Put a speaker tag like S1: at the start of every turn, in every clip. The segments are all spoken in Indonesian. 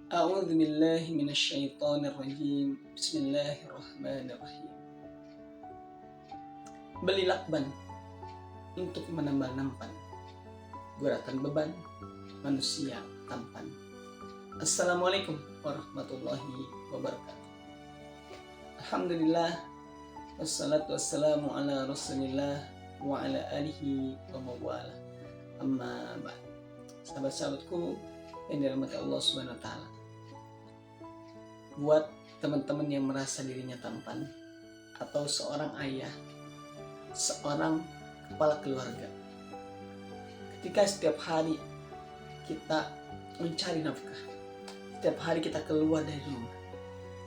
S1: A'udzu billahi minasyaitonir rajim. Bismillahirrahmanirrahim. Beli lakban untuk menambal nampan, guratan beban manusia tampan. Assalamualaikum warahmatullahi wabarakatuh. Alhamdulillah, wassalatu wassalamu ala rasulillah wa ala alihi wa mawala. Amma ba'd. Sahabat-sahabatku yang dirahmati Allah Subhanahu wa taala. Buat teman-teman yang merasa dirinya tampan atau seorang ayah, seorang kepala keluarga. Ketika setiap hari kita mencari nafkah, setiap hari kita keluar dari rumah,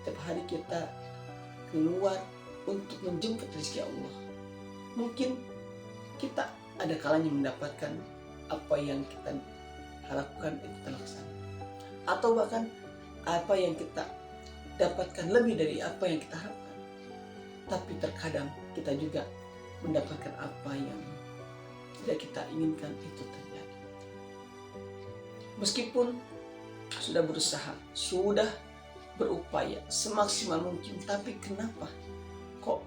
S1: setiap hari kita keluar untuk menjemput rezeki Allah, mungkin kita ada kalanya mendapatkan apa yang kita harapkan itu terlaksana, atau bahkan apa yang kita dapatkan lebih dari apa yang kita harapkan. Tapi terkadang kita juga mendapatkan apa yang tidak kita inginkan itu terjadi. Meskipun sudah berusaha, sudah berupaya semaksimal mungkin, tapi kenapa kok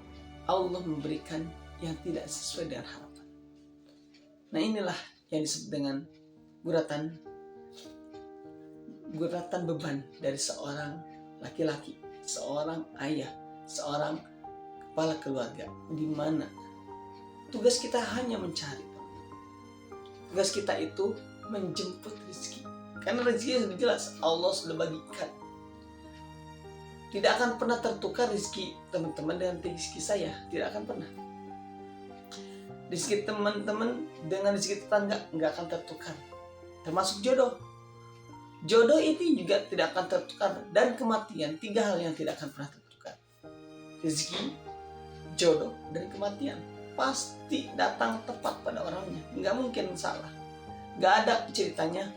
S1: Allah memberikan yang tidak sesuai dengan harapan? Nah, inilah yang disebut dengan guratan beban dari seorang laki-laki, seorang ayah, seorang kepala keluarga, di mana tugas kita hanya mencari. Tugas kita itu menjemput rezeki. Karena rezeki sudah jelas, Allah sudah bagikan. Tidak akan pernah tertukar rezeki teman-teman dengan rezeki saya, tidak akan pernah. Rezeki teman-teman dengan rezeki tetangga nggak akan tertukar. Termasuk jodoh. Jodoh ini juga tidak akan tertukar, dan kematian, 3 hal yang tidak akan pernah tertukar. Rezeki, jodoh, dan kematian pasti datang tepat pada orangnya, nggak mungkin salah. Nggak ada ceritanya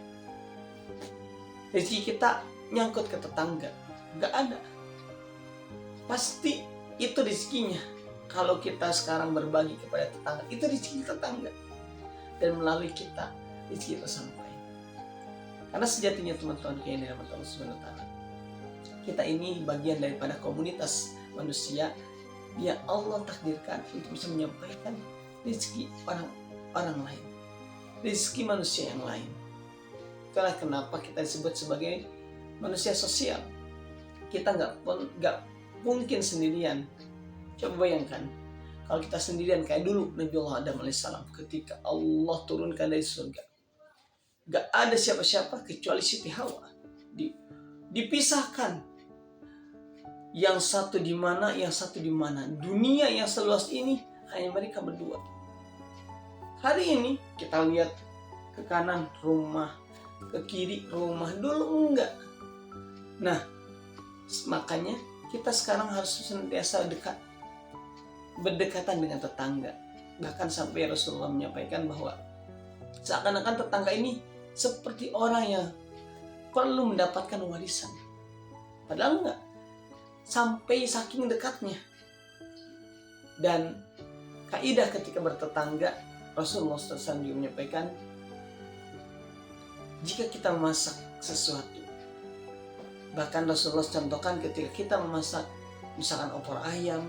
S1: rezeki kita nyangkut ke tetangga, nggak ada. Pasti itu rezekinya. Kalau kita sekarang berbagi kepada tetangga, itu rezeki tetangga, dan melalui kita rezeki itu sampai. Karena sejatinya teman-teman yang dirahmati Allah Subhanahu wa taala, kita ini bagian daripada komunitas manusia yang Allah takdirkan untuk bisa menyampaikan rezeki orang lain, rezeki manusia yang lain. Itulah kenapa kita disebut sebagai manusia sosial. Kita nggak mungkin sendirian. Coba bayangkan kalau kita sendirian kayak dulu Nabi Allah Adam alaihissalam ketika Allah turunkan dari surga. Gak ada siapa-siapa kecuali Siti Hawa. Dipisahkan. Yang satu di mana, yang satu di mana. Dunia yang seluas ini hanya mereka berdua. Hari ini kita lihat ke kanan rumah, ke kiri rumah. Dulu enggak. Nah, makanya kita sekarang harus senantiasa berdekatan dengan tetangga. Bahkan sampai Rasulullah menyampaikan bahwa seakan-akan tetangga ini seperti orang yang perlu mendapatkan warisan. Padahal enggak. Sampai saking dekatnya. Dan kaidah ketika bertetangga, Rasulullah SAW juga menyampaikan, jika kita memasak sesuatu, bahkan Rasulullah contohkan ketika kita memasak misalkan opor ayam,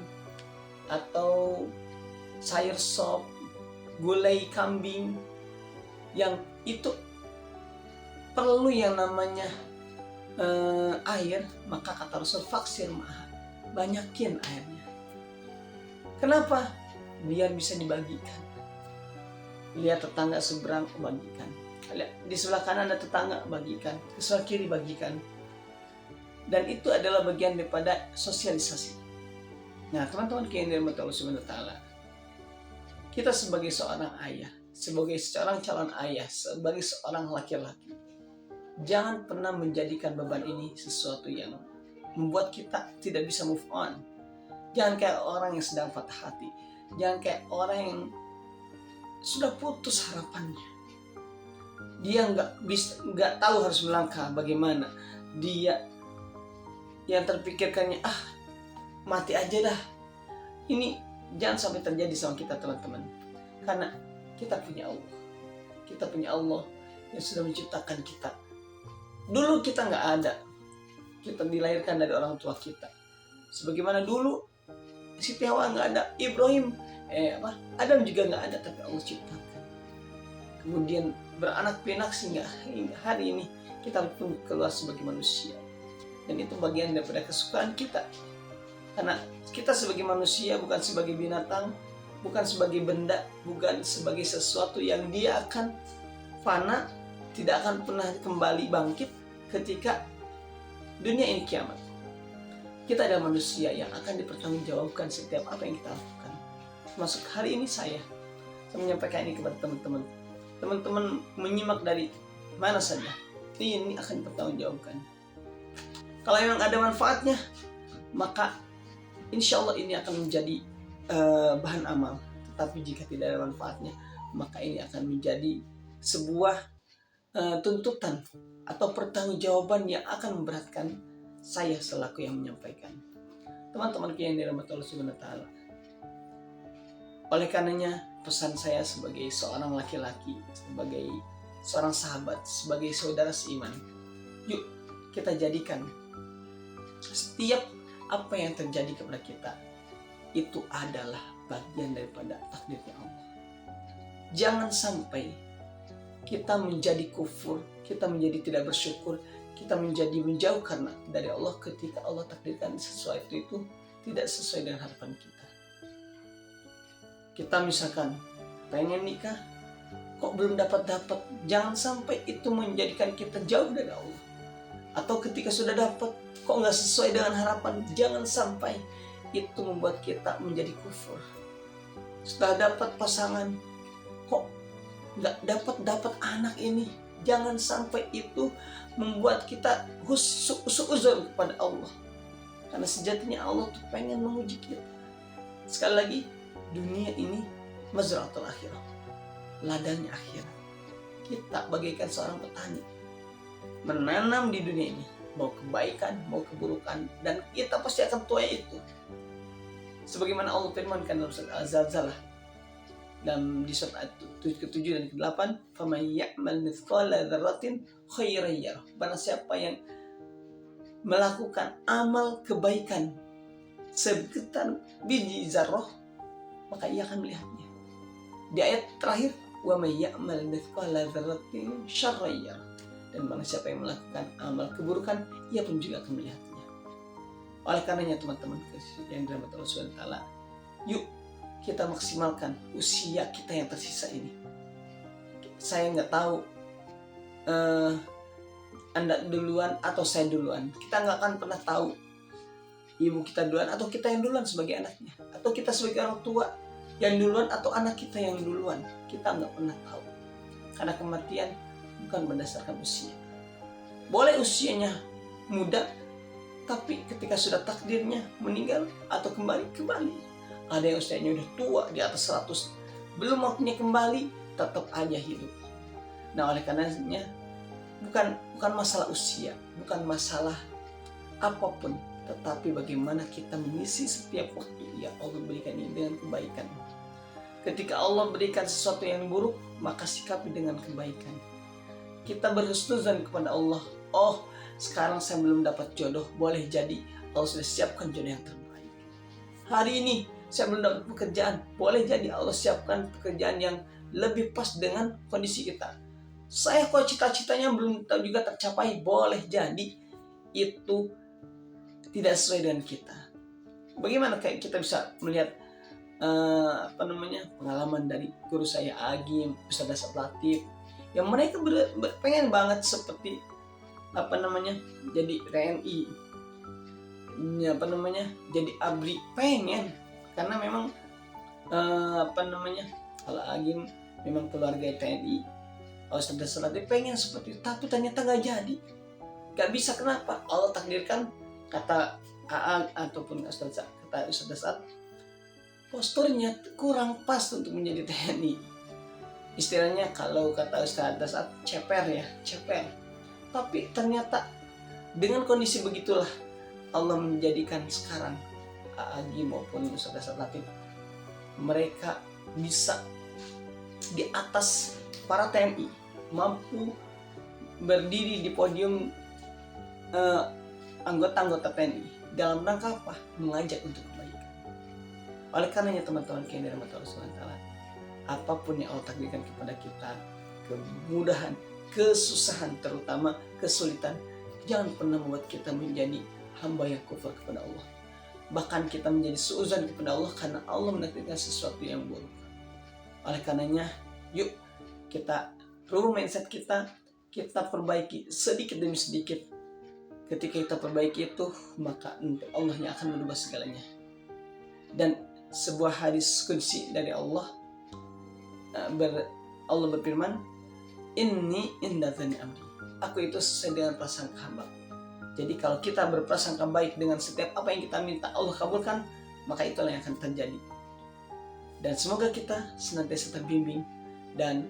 S1: atau sayur sop, gulai kambing, yang itu perlu yang namanya air, maka kata Rasul, faksir ma'ah, banyakin airnya. Kenapa? Biar bisa dibagikan. Lihat tetangga seberang, bagikan. Lihat di sebelah kanan ada tetangga, bagikan. Di sebelah kiri, bagikan. Dan itu adalah bagian daripada sosialisasi. Nah, teman-teman yang dirahmati Allah Subhanahu wa taala, kita sebagai seorang ayah, sebagai seorang calon ayah, sebagai seorang laki-laki, jangan pernah menjadikan beban ini sesuatu yang membuat kita tidak bisa move on. Jangan kayak orang yang sedang patah hati. Jangan kayak orang yang sudah putus harapannya. Dia nggak tahu harus melangkah bagaimana. Dia yang terpikirkannya, mati aja dah. Ini jangan sampai terjadi sama kita, teman-teman. Karena kita punya Allah. Kita punya Allah yang sudah menciptakan kita. Dulu kita nggak ada, kita dilahirkan dari orang tua kita. Sebagaimana dulu Siti Hawa nggak ada, Ibrahim Adam juga nggak ada, tapi Allah ciptakan. Kemudian beranak pinak sehingga hari ini kita pun keluar sebagai manusia. Dan itu bagian daripada kesukaan kita. Karena kita sebagai manusia bukan sebagai binatang, bukan sebagai benda, bukan sebagai sesuatu yang dia akan fana, tidak akan pernah kembali bangkit ketika dunia ini kiamat. Kita adalah manusia yang akan dipertanggungjawabkan setiap apa yang kita lakukan. Masuk hari ini saya menyampaikan ini kepada teman-teman. Teman-teman menyimak dari mana saja, ini akan dipertanggungjawabkan. Kalau memang ada manfaatnya, maka insya Allah ini akan menjadi bahan amal. Tetapi jika tidak ada manfaatnya, maka ini akan menjadi sebuah tuntutan atau pertanggungjawaban yang akan memberatkan saya selaku yang menyampaikan. Teman-teman yang dirahmati Allah Subhanahu wa taala. Oleh karenanya pesan saya sebagai seorang laki-laki, sebagai seorang sahabat, sebagai saudara seiman, yuk kita jadikan setiap apa yang terjadi kepada kita itu adalah bagian daripada takdirnya Allah. Jangan sampai kita menjadi kufur, kita menjadi tidak bersyukur, kita menjadi menjauh karena dari Allah ketika Allah takdirkan sesuatu itu tidak sesuai dengan harapan kita. Kita misalkan pengen nikah, kok belum dapat, jangan sampai itu menjadikan kita jauh dari Allah. Atau ketika sudah dapat, kok nggak sesuai dengan harapan, jangan sampai itu membuat kita menjadi kufur. Setelah dapat pasangan, kok nggak dapat anak ini, jangan sampai itu membuat kita husnuzon kepada Allah. Karena sejatinya Allah tuh pengen menguji kita. Sekali lagi, dunia ini mazra'atul akhirah, ladangnya akhirat. Kita bagaikan seorang petani, menanam di dunia ini, mau kebaikan, mau keburukan, dan kita pasti akan tuai itu. Sebagaimana Allah firmankan dalam surat Az-Zalzalah, dan di surat ke-7 dan ke-8, faman ya'mal mithqala dzarratin khairan yarah. Barang siapa yang melakukan amal kebaikan sebegitu biji zarrah, maka ia akan melihatnya. Di ayat terakhir, wa may ya'mal mithqala dzarratin syarran yarah. Dan barang siapa yang melakukan amal keburukan, ia pun juga akan melihatnya. Oleh karenanya teman-teman yang dirahmati Allah Subhanahu wa taala, yuk kita maksimalkan usia kita yang tersisa ini. Saya nggak tahu Anda duluan atau saya duluan. Kita nggak akan pernah tahu ibu kita duluan atau kita yang duluan sebagai anaknya, atau kita sebagai orang tua yang duluan atau anak kita yang duluan. Kita nggak pernah tahu, karena kematian bukan berdasarkan usia. Boleh usianya muda, tapi ketika sudah takdirnya meninggal atau kembali. Ada yang usianya udah tua di atas 100, belum waktunya kembali, tetap aja hidup. Nah, oleh karenanya bukan masalah usia, bukan masalah apapun, tetapi bagaimana kita mengisi setiap waktu yang Allah berikan ini dengan kebaikan. Ketika Allah berikan sesuatu yang buruk, maka sikapi dengan kebaikan. Kita berhusnuzan kepada Allah. Oh, sekarang saya belum dapat jodoh, boleh jadi Allah sudah siapkan jodoh yang terbaik. Hari ini saya belum dapat pekerjaan, boleh jadi Allah siapkan pekerjaan yang lebih pas dengan kondisi kita. Saya kok cita-citanya belum tahu juga tercapai, boleh jadi itu tidak sesuai dengan kita. Bagaimana kayak kita bisa melihat pengalaman dari guru saya Agim, Ustaz Asad Latif, yang mereka pengen banget seperti jadi TNI, jadi ABRI, pengen. Karena memang kalau Agim memang keluarga TNI, Ustaz Asad Latif pengen seperti itu, tapi ternyata nggak jadi, nggak bisa. Kenapa? Allah takdirkan, kata AA ataupun Ustaz Asad, posturnya kurang pas untuk menjadi TNI. Istilahnya kalau kata Ustaz Asad, ceper. Tapi ternyata dengan kondisi begitulah Allah menjadikan sekarang Agi maupun Ustaz Asad Latif, mereka bisa di atas para TNI, mampu berdiri di podium anggota-anggota TNI dalam rangka apa? Mengajak untuk kebaikan. Oleh karenanya teman-teman yang dirahmati Allah SWT, apapun yang Allah takdirkan kepada kita, kemudahan, kesusahan, terutama kesulitan, jangan pernah membuat kita menjadi hamba yang kufur kepada Allah. Bahkan kita menjadi suuzon kepada Allah karena Allah menakdirkan sesuatu yang buruk. Oleh karenanya, yuk kita rubah mindset kita perbaiki sedikit demi sedikit. Ketika kita perbaiki itu, maka Allah yang akan merubah segalanya. Dan sebuah hadis qudsi dari Allah, Allah berfirman, "Inni inda dzanni abdi." Aku itu sesuai dengan prasangka hamba. Jadi kalau kita berprasangka baik dengan setiap apa yang kita minta Allah kabulkan, maka itulah yang akan terjadi. Dan semoga kita senantiasa terbimbing dan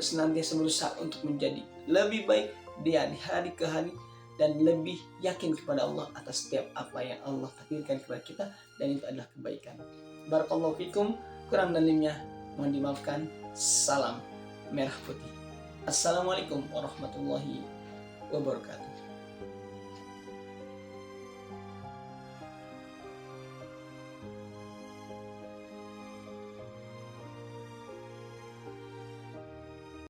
S1: senantiasa berusaha untuk menjadi lebih baik di hari ke hari dan lebih yakin kepada Allah atas setiap apa yang Allah takdirkan kepada kita, dan itu adalah kebaikan. Barakallahu fikum, kurang dan lebihnya mohon dimaafkan. Salam merah putih. Assalamualaikum warahmatullahi wabarakatuh.